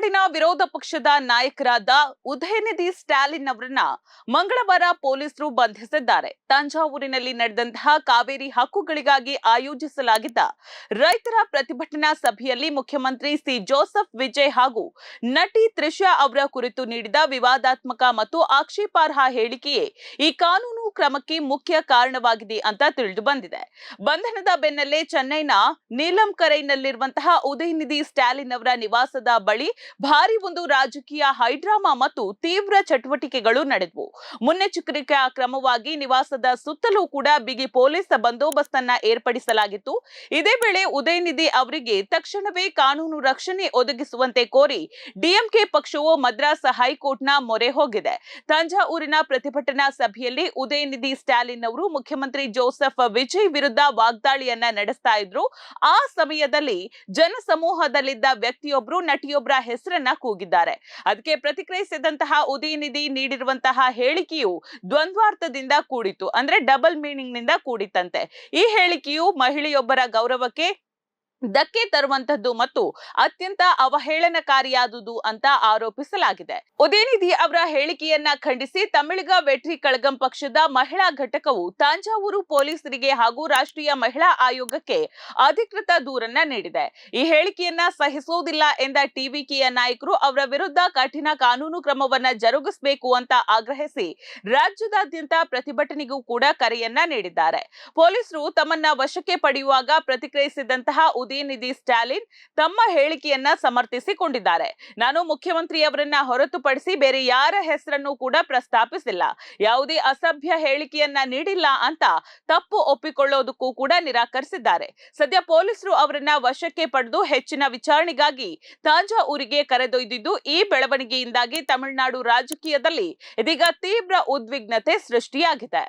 ತಮಿಳುನಾಡಿನ ವಿರೋಧ ಪಕ್ಷದ ನಾಯಕರಾದ ಉದಯನಿಧಿ ಸ್ಟಾಲಿನ್ ಅವರನ್ನ ಮಂಗಳವಾರ ಪೊಲೀಸರು ಬಂಧಿಸಿದ್ದಾರೆ. ತಂಜಾವೂರಿನಲ್ಲಿ ನಡೆದಂತಹ ಕಾವೇರಿ ಹಕ್ಕುಗಳಿಗಾಗಿ ಆಯೋಜಿಸಲಾಗಿದ್ದ ರೈತರ ಪ್ರತಿಭಟನಾ ಸಭೆಯಲ್ಲಿ ಮುಖ್ಯಮಂತ್ರಿ ಸಿ ಜೋಸೆಫ್ ವಿಜಯ್ ಹಾಗೂ ನಟಿ ತ್ರಿಷಾ ಅವರ ಕುರಿತು ನೀಡಿದ ವಿವಾದಾತ್ಮಕ ಮತ್ತು ಆಕ್ಷೇಪಾರ್ಹ ಹೇಳಿಕೆಯೇ ಈ ಕಾನೂನು ಕ್ರಮಕ್ಕೆ ಮುಖ್ಯ ಕಾರಣವಾಗಿದೆ ಅಂತ ತಿಳಿದು ಬಂದಿದೆ. ಬಂಧನದ ಬೆನ್ನಲ್ಲೇ ಚೆನ್ನೈನ ನೀಲಂಕರೈನಲ್ಲಿರುವಂತಹ ಉದಯನಿಧಿ ಸ್ಟಾಲಿನ್ ಅವರ ನಿವಾಸದ ಬಳಿ ಭಾರಿ ಒಂದು ರಾಜಕೀಯ ಹೈಡ್ರಾಮಾ ಮತ್ತು ತೀವ್ರ ಚಟುವಟಿಕೆಗಳು ನಡೆದವು. ಮುನ್ನೆಚ್ಚರಿಕೆಯ ಕ್ರಮವಾಗಿ ನಿವಾಸದ ಸುತ್ತಲೂ ಕೂಡ ಬಿಗಿ ಪೊಲೀಸ್ ಬಂದೋಬಸ್ತ್ ಅನ್ನ ಏರ್ಪಡಿಸಲಾಗಿತ್ತು. ಇದೇ ವೇಳೆ ಉದಯನಿಧಿ ಅವರಿಗೆ ತಕ್ಷಣವೇ ಕಾನೂನು ರಕ್ಷಣೆ ಒದಗಿಸುವಂತೆ ಕೋರಿ ಡಿಎಂಕೆ ಪಕ್ಷವು ಮದ್ರಾಸ್ ಹೈಕೋರ್ಟ್ನ ಮೊರೆ ಹೋಗಿದೆ. ತಂಜಾವೂರಿನ ಪ್ರತಿಭಟನಾ ಸಭೆಯಲ್ಲಿ ಉದಯನಿಧಿ ಸ್ಟಾಲಿನ್ ಅವರು ಮುಖ್ಯಮಂತ್ರಿ ಜೋಸೆಫ್ ವಿಜಯ್ ವಿರುದ್ಧ ವಾಗ್ದಾಳಿಯನ್ನ ನಡೆಸ್ತಾ ಇದ್ರು. ಆ ಸಮಯದಲ್ಲಿ ಜನಸಮೂಹದಲ್ಲಿದ್ದ ವ್ಯಕ್ತಿಯೊಬ್ಬರು ನಟಿಯೊಬ್ಬರ ಹೆಸರನ್ನ ಕೂಗಿದ್ದಾರೆ. ಅದಕ್ಕೆ ಪ್ರತಿಕ್ರಿಯಿಸಿದಂತಹ ಉದಯನಿಧಿ ನೀಡಿರುವಂತಹ ಹೇಳಿಕೆಯು ದ್ವಂದ್ವಾರ್ಥದಿಂದ ಕೂಡಿತು, ಅಂದ್ರೆ ಡಬಲ್ ಮೀನಿಂಗ್ ನಿಂದ ಕೂಡಿತಂತೆ. ಈ ಹೇಳಿಕೆಯು ಮಹಿಳೆಯೊಬ್ಬರ ಗೌರವಕ್ಕೆ ಧಕ್ಕೆ ತರುವಂತದ್ದು ಮತ್ತು ಅತ್ಯಂತ ಅವಹೇಳನಕಾರಿಯಾದುದು ಅಂತ ಆರೋಪಿಸಲಾಗಿದೆ. ಉದಯನಿಧಿ ಅವರ ಹೇಳಿಕೆಯನ್ನ ಖಂಡಿಸಿ ತಮಿಳಿಗ ವೆಟ್ರಿ ಕಳಗಂ ಪಕ್ಷದ ಮಹಿಳಾ ಘಟಕವು ತಂಜಾವೂರು ಪೊಲೀಸರಿಗೆ ಹಾಗೂ ರಾಷ್ಟ್ರೀಯ ಮಹಿಳಾ ಆಯೋಗಕ್ಕೆ ಅಧಿಕೃತ ದೂರನ್ನ ನೀಡಿದೆ. ಈ ಹೇಳಿಕೆಯನ್ನ ಸಹಿಸುವುದಿಲ್ಲ ಎಂದ ಟಿವಿಕೆಯ ನಾಯಕರು ಅವರ ವಿರುದ್ಧ ಕಠಿಣ ಕಾನೂನು ಕ್ರಮವನ್ನ ಜರುಗಿಸಬೇಕು ಅಂತ ಆಗ್ರಹಿಸಿ ರಾಜ್ಯದಾದ್ಯಂತ ಪ್ರತಿಭಟನೆಗೂ ಕೂಡ ಕರೆಯನ್ನ ನೀಡಿದ್ದಾರೆ. ಪೊಲೀಸರು ತಮ್ಮನ್ನ ವಶಕ್ಕೆ ಪಡೆಯುವಾಗ ಪ್ರತಿಕ್ರಿಯಿಸಿದಂತಹ ಉದಯನಿಧಿ ಸ್ಟಾಲಿನ್ ತಮ್ಮ ಹೇಳಿಕೆಯನ್ನ ಸಮರ್ಥಿಸಿಕೊಂಡಿದ್ದಾರೆ. ನಾನು ಮುಖ್ಯಮಂತ್ರಿಯವರನ್ನ ಹೊರತುಪಡಿಸಿ ಬೇರೆ ಯಾರ ಹೆಸರನ್ನು ಕೂಡ ಪ್ರಸ್ತಾಪಿಸಿಲ್ಲ, ಯಾವುದೇ ಅಸಭ್ಯ ಹೇಳಿಕೆಯನ್ನ ನೀಡಿಲ್ಲ ಅಂತ ತಪ್ಪು ಒಪ್ಪಿಕೊಳ್ಳೋದಕ್ಕೂ ಕೂಡ ನಿರಾಕರಿಸಿದ್ದಾರೆ. ಸದ್ಯ ಪೊಲೀಸರು ಅವರನ್ನ ವಶಕ್ಕೆ ಪಡೆದು ಹೆಚ್ಚಿನ ವಿಚಾರಣೆಗಾಗಿ ತಂಜಾವೂರಿಗೆ ಕರೆದೊಯ್ದಿದ್ದು, ಈ ಬೆಳವಣಿಗೆಯಿಂದಾಗಿ ತಮಿಳುನಾಡು ರಾಜಕೀಯದಲ್ಲಿ ಇದೀಗ ತೀವ್ರ ಉದ್ವಿಗ್ನತೆ ಸೃಷ್ಟಿಯಾಗಿದೆ.